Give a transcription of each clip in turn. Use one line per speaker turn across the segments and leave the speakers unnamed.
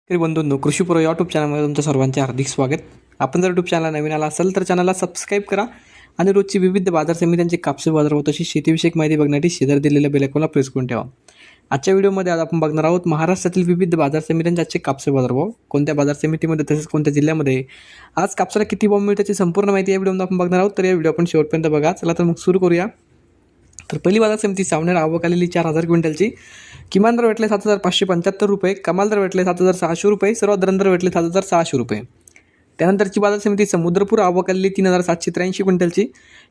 शेतकरी बंधूंनो, कृषीपूर्व यूट्यूब चॅनलमध्ये तुमच्या सर्वांचे हार्दिक स्वागत. आपण जर यूट्यूब चॅनल नवीन आला असेल तर चॅनलला सबस्क्राईब करा आणि रोजची विविध बाजार समित्यांचे कापसे बाजार व तशी शेतीविषयक माहिती बघण्यासाठी शेजारी दिलेल्या बेल आयकॉनला प्रेस करून ठेवा. आजच्या व्हिडिओमध्ये आज आपण बघणार आहोत महाराष्ट्रातील विविध बाजार समित्यांचे आजचे कापसे बाजारभाव, कोणत्या बाजार समितीमध्ये तसेच कोणत्या जिल्ह्यामध्ये आज कापसाला किती भाव मिळतो त्याची संपूर्ण माहिती या व्हिडिओमध्ये आपण बघणार आहोत. तर या व्हिडिओ आपण शेवटपर्यंत बघा. चला तर मग सुरू करूया. तर पहिली बाजार समिती सावनेर आवक आलेली 4,000 क्विंटलची. किमान दर भेटले 7,575 रुपये, कमाल दर भेटले 7,600 रुपये, सर्वात दर भेटले 7,600 रुपये. त्यानंतरची बाजार समिती समुद्रपूर आवक आलेली 3,783 क्विंटलची.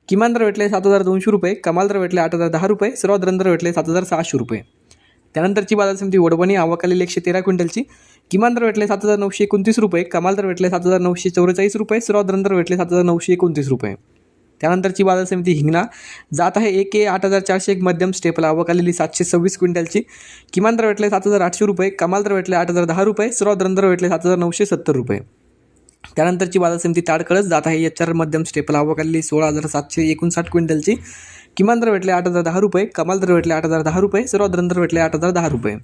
किमान दर भेटले 7,200 रुपये, कमाल दर भेटले 8,010 रुपये, सर्वात दर भेटले 7,600 रुपये. त्यानंतरची बाजार समिती वडवणी आवक आलेली 113 क्विंटलची. किमान दर भेटले 7,929 रुपये, कमाल दर भेटले 7,944 रुपये, सर्वात दर भेटले 7,929 रुपये. त्यानंतरची बाजार समिती हिंगणा जात आहे 8,401 मध्यम स्टेपल आवक आलेली 726 क्विंटलची. किमान दर भेटले 7,800 रुपये, कमाल दर भेटले 8,010 रुपये, सर्वात दर भेटले 7,970 रुपये. त्यानंतरची बाजार समिती ताडकळस जात आहे HR मध्यम स्टेपल आवक आलेली 16,759 क्विंटलची. किमान दर भेटले 8,010 रुपये, कमाल दर भेटले 8,010 रुपये, सर्वात दर भेटले 8,010 रुपये.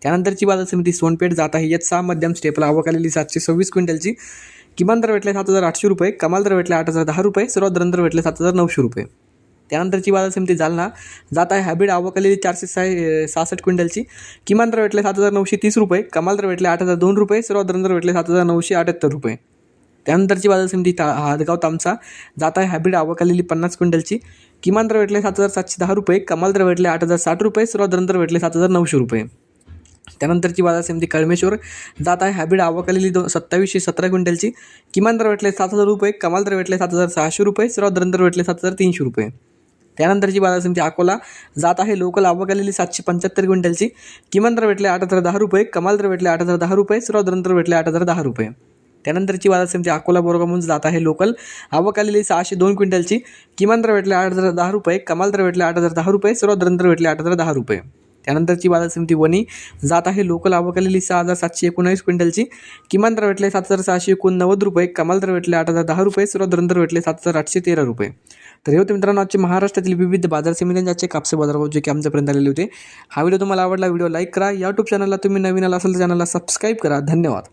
त्यानंतरची बाजार समिती सोनपेठ जात आहे H6 मध्यम स्टेपल आवक आलेली 726 क्विंटलची. किमान दर भेटले 7,800 रुपये, कमाल दर भेटले 8,010 रुपये, सर्वात दर भेटले 7,900 रुपये. त्यानंतरची बाजार समिती जालना जात आहे हायब्रिड आवक आलेली 466 क्विंटलची. किमान दर भेटले 7,930 रुपये, कमाल दर भेटले 8,002 रुपये, सर्वात दर भेटले 7,978 रुपये. त्यानंतरची बाजार समिती हादगाव तामसा जात आहे हायब्रिड आवक आलेली 50 क्विंटलची. किमान दर भेटले 7,710 रुपये, कमाल दर भेटले 8,060 रुपये, सर्वात दर भेटले 7,900 रुपये. त्यानंतरची बाजार समिती कळमेश्वर जात आहे हायब्रिड आवक आलेली 2,717 क्विंटलची. किमान दर भेटले 7,000 रुपये, कमाल दर भेटले 7,600 रुपये, सर्वात दर भेटले 7,300 रुपये. त्यानंतरची बाजार समिती अकोला जात आहे लोकल आवक आलेली 775 क्विंटलची. किमान दर भेटले 8,010 रुपये, कमाल दर भेटले 8,010 रुपये, सर्वात दर भेटले 8,010 रुपये. त्यानंतरची बाजार समिती अकोला बोरगाव जात आहे लोकल आवक आलेली 602 क्विंटलची. किमान दर भेटले 8,010 रुपये, कमाल दर भेटले 8,010 रुपये, सर्वात दर भेटले 8,010 रुपये. त्यानंतरची बाजार समिती वणी जात आहे लोकल आवक आलेली 6,719 क्विंटलची. किमान दर भेटले 7,689 रुपये, कमाल दर भेटले 8,010 रुपये, सर्वात दर भेटले 7,813 रुपये. तर हे होते मित्रांनो आजचे महाराष्ट्रातील विविध बाजार समित्यांचे कापसे बाजारभाव जे की आमच्यापर्यंत आलेले होते. हा व्हिडिओ तुम्हाला आवडला, व्हिडिओ लाईक करा. यूट्यूब चॅनलला तुम्ही नवीन आला असाल तर चॅनलला सबस्क्राईब करा. धन्यवाद.